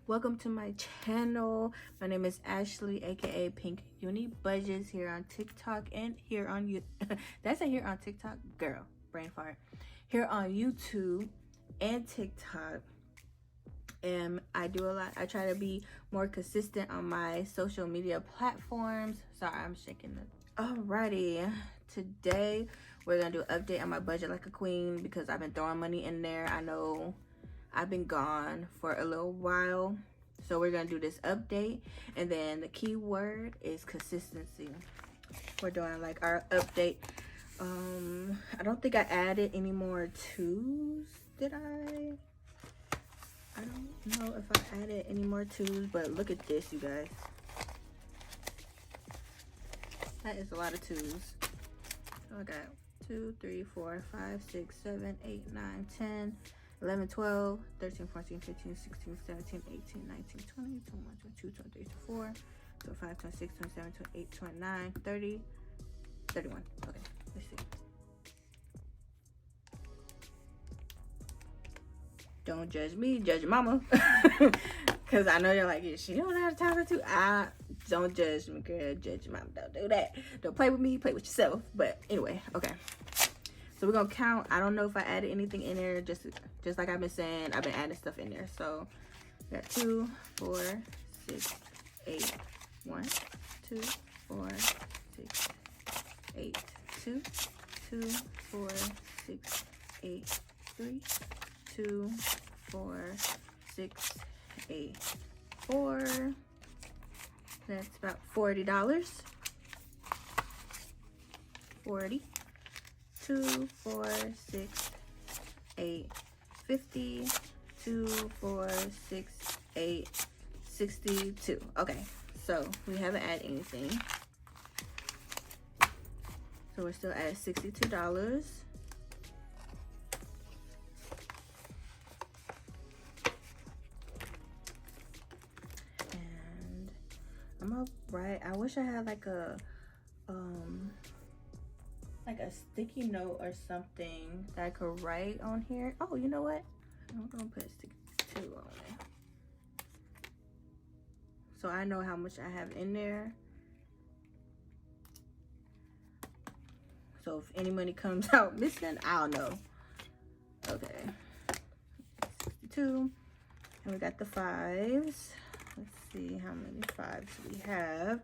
Welcome to my channel. My name is Ashley, aka Pink-UniBudgetz, here on TikTok and here on you. That's a here on TikTok, girl, brain fart. Here on YouTube and TikTok. And I do a lot. I try to be more consistent on my social media platforms. Sorry, I'm shaking it. Alrighty, today we're gonna do an update on my budget like a queen because I've been throwing money in there. I know I've been gone for a little while, so we're gonna do this update, and then the key word is consistency. We're doing like our update. I don't think I added any more twos, did I? I don't know if I added any more twos, but look at this, you guys. That is a lot of twos. So I got 2, 3, 4, 5, 6, 7, 8, 9, 10, 11, 12, 13, 14, 15, 16, 17, 18, 19, 20, 21, 22, 23, 24, 25, 26, 27, 28, 29, 30, 31. Okay, let's see. Don't judge me, judge your mama. Because I know you're like, yeah, she don't have time to. Don't judge me, girl. Judge your mama. Don't do that. Don't play with me, play with yourself. But anyway, okay. So we're gonna count. I don't know if I added anything in there. Just like I've been saying, I've been adding stuff in there. So we got 2, 4, 6, 8, 1, 2, 4, 6, 8, 2, 2, 4, 6, 8, 3, 2, 4, 6, 8, 4. That's about $40. 40. 2, 4, 6, 8, 50. 2, 4, 6, 8, 62. Okay, so we haven't added anything. So we're still at $62. And I'm gonna write. I wish I had like a sticky note or something that I could write on here. Oh, you know what? I'm gonna put a sticky 2 on it, so I know how much I have in there. So if any money comes out missing, I'll know. Okay, 62, and we got the 5s. Let's see how many 5s we have.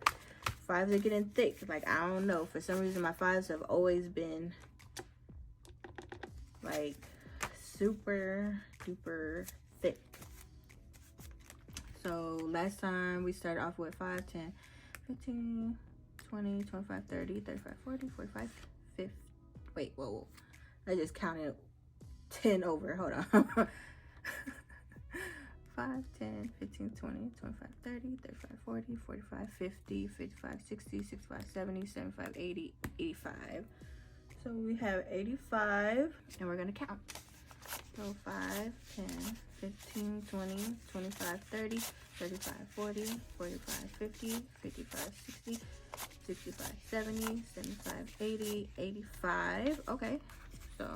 5s are getting thick. Like, I don't know. For some reason, my 5s have always been like super duper thick. So last time we started off with 5, 10, 15, 20, 25, 30, 35, 40, 45, 50. Wait, whoa. I just counted 10 over. Hold on. 5, 10, 15, 20, 25, 30, 35, 40, 45, 50, 55, 60, 65, 70, 75, 80, 85. So we have 85, and we're gonna count. So 5, 10, 15, 20, 25, 30, 35, 40, 45, 50, 55, 60, 65, 70, 75, 80, 85. Okay, so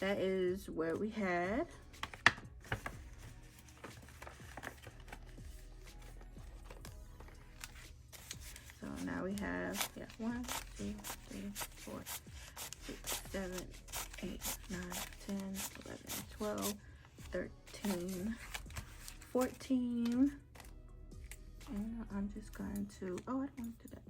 that is where we had. So now we have 1, 2, 3, 4, 6, 7, 8, 9, 10, 11, 12, 13, 14. And I'm just going to, oh, I don't want to do that.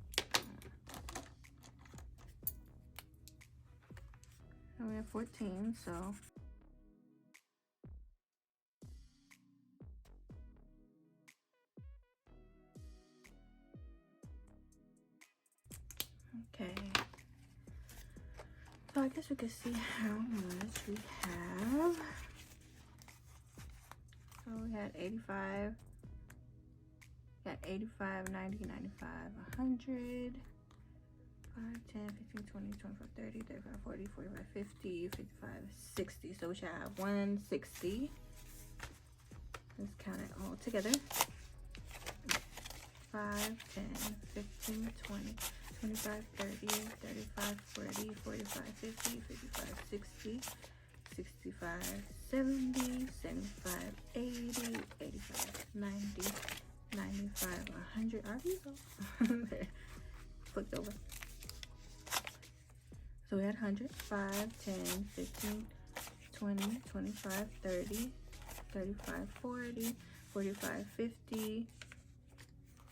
And we have 14, so. Okay. So I guess we can see how much we have. So we had 85. Got 85, 90, 95, 100, 5, 10, 15, 20, 25, 30, 35, 40, 45, 50, 55, 60. So we should have 160. Let's count it all together. 5, 10, 15, 20, 25, 30, 35, 40, 45, 50, 55, 60, 65, 70, 75, 80, 85, 90, 95, 100. Are these all? Flipped over. So we had 100, 5, 10, 15, 20, 25, 30, 35, 40, 45, 50.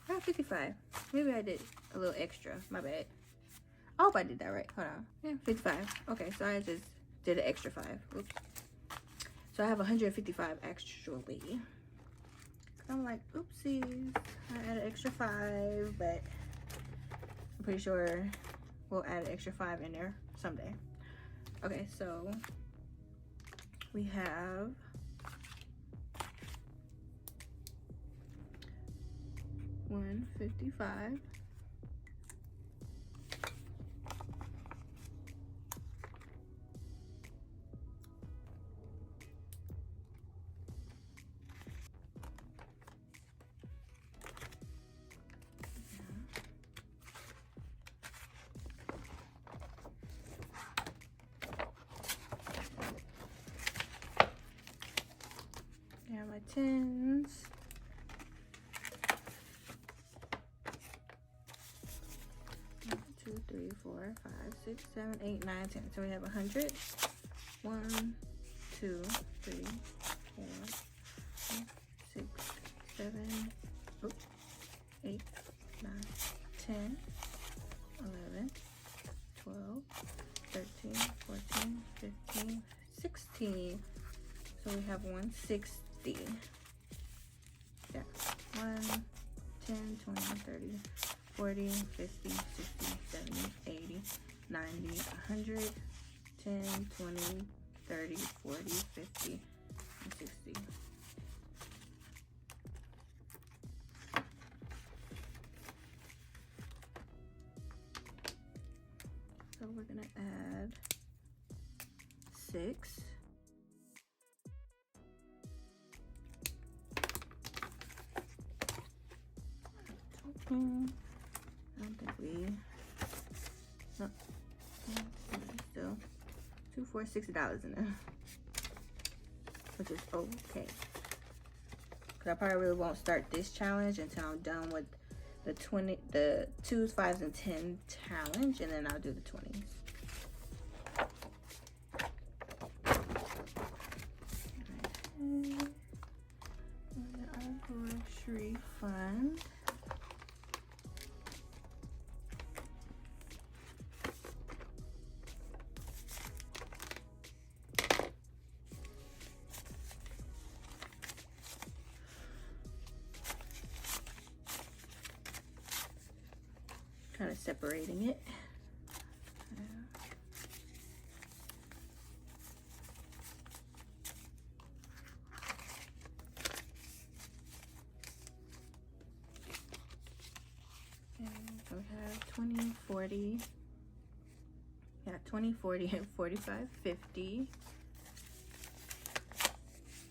I have 55. Maybe I did a little extra. My bad. I hope I did that right. Hold on. Yeah, 55. Okay, so I just did an extra 5. Oops. So I have 155 actually. I'm like, oopsies. I added an extra 5, but I'm pretty sure we'll add an extra 5 in there someday. Okay, so we have $155. Yeah, my tens. One, 2, 3, 4, 5, 6, 7, 8, 9, 10. So we have 100. 1, 2, 3, 4, 5, 6, 7, 8, 9, 10, 11, 12, 13, 14, 15, 16. So we have 160. Yeah, 1, 10, 20, 30, 40, 50, 60, 70, 80, 90, 100, 10, 20, 30, 40, 50, and 60. So we're gonna add 6. I don't think we, no, still $2, $4, $6 in there, which is okay. Cause I probably really won't start this challenge until I'm done with the 2s, 5s, and 10 challenge, and then I'll do the 20s. Our grocery fund. Kind of separating it. And so we have 20, 40. Yeah, 20, 40, and 45, 50.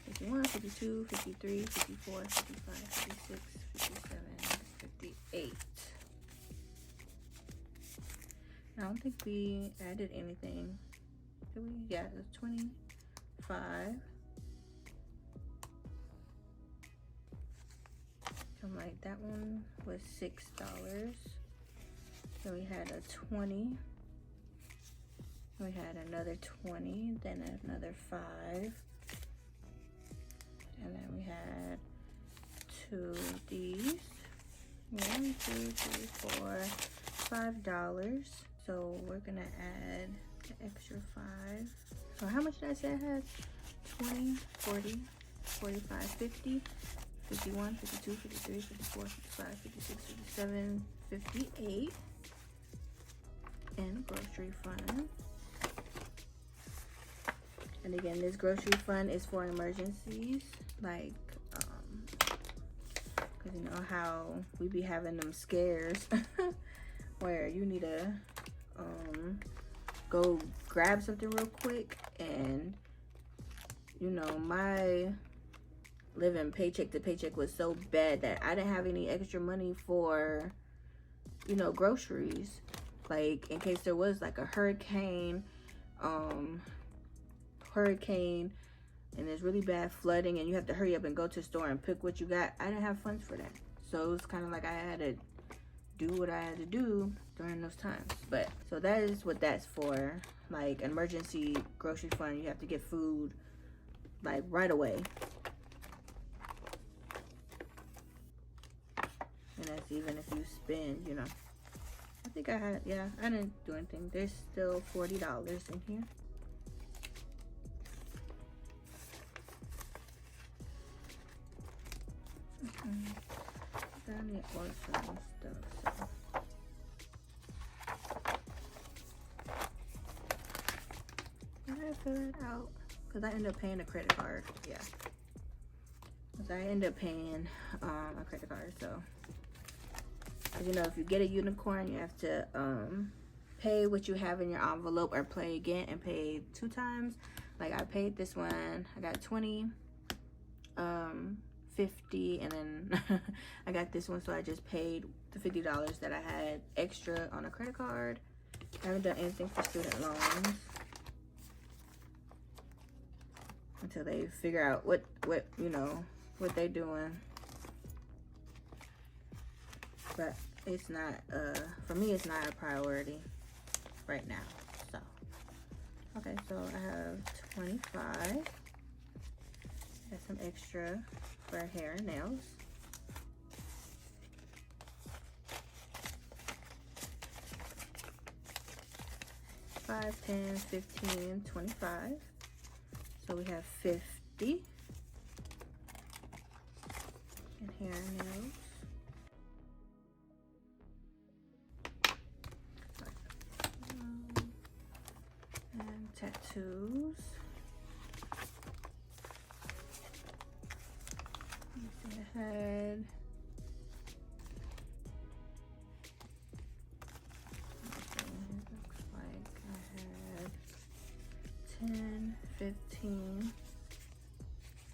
51, 52, 53, 54, 55, 56, 57, 58. I don't think we added anything. Did we? Yeah, it was 25. So like that one was $6. Then we had a 20. We had another 20, then another 5. And then we had 2 of these. 1, 2, 3, 4, $5. So we're gonna add the extra 5. So how much did I say I had? 20, 40, 45, 50, 51, 52, 53, 54, 55, 56, 57, 58 in grocery fund. And again, this grocery fund is for emergencies, like because you know how we be having them scares where you need to go grab something real quick, and you know, my living paycheck to paycheck was so bad that I didn't have any extra money for, you know, groceries, like in case there was like a hurricane and there's really bad flooding and you have to hurry up and go to the store and pick what you got, I didn't have funds for that. So it was kind of like I had to do what I had to do during those times. But so that is what that's for, like an emergency grocery fund. You have to get food like right away. And that's even if you spend, you know, I think I had, yeah, I didn't do anything. There's still $40 in here. I need more stuff, so. Did I fill it out? Because I ended up paying a credit card, yeah. Because I ended up paying a credit card, so. You know, if you get a unicorn, you have to pay what you have in your envelope or play again and pay 2 times. Like I paid this one, I got 20, 50, and then I got this one, so I just paid the $50 that I had extra on a credit card. I haven't done anything for student loans until they figure out what you know, what they're doing. But it's not, for me, it's not a priority right now, so. Okay, so I have 25. Got some extra for hair and nails. $5, $10, $15, $25. So we have 50 in hair and nails. And tattoos. I had looks like I had 10, 15,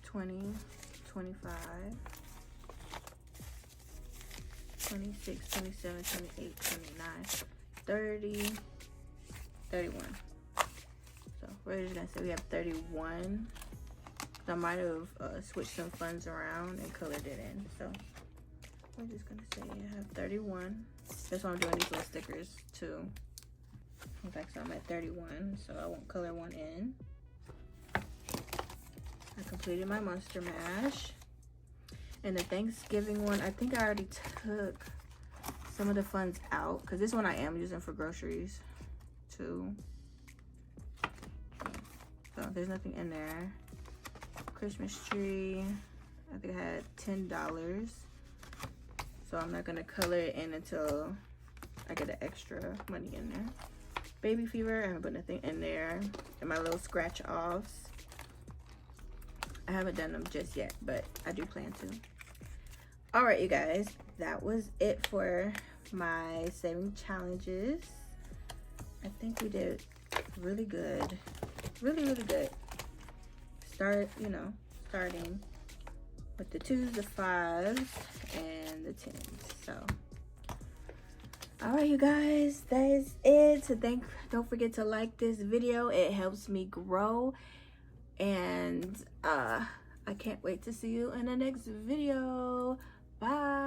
20, 25, 26, 27, 28, 29, 30, 31. So we're just gonna say we have 31. I might have switched some funds around and colored it in. So we're just gonna say I have 31. That's why I'm doing these little stickers too. In fact, so I'm at 31, so I won't color one in. I completed my Monster Mash. And the Thanksgiving one, I think I already took some of the funds out, because this one I am using for groceries too. So there's nothing in there. Christmas tree, I think I had $10. So I'm not gonna color it in until I get the extra money in there. Baby fever, I haven't put nothing in there. And my little scratch offs, I haven't done them just yet, but I do plan to. All right, you guys, that was it for my saving challenges. I think we did really good, really good. Starting with the 2s, the 5s, and the 10s. So, all right, you guys, that is it. So don't forget to like this video. It helps me grow, and I can't wait to see you in the next video. Bye.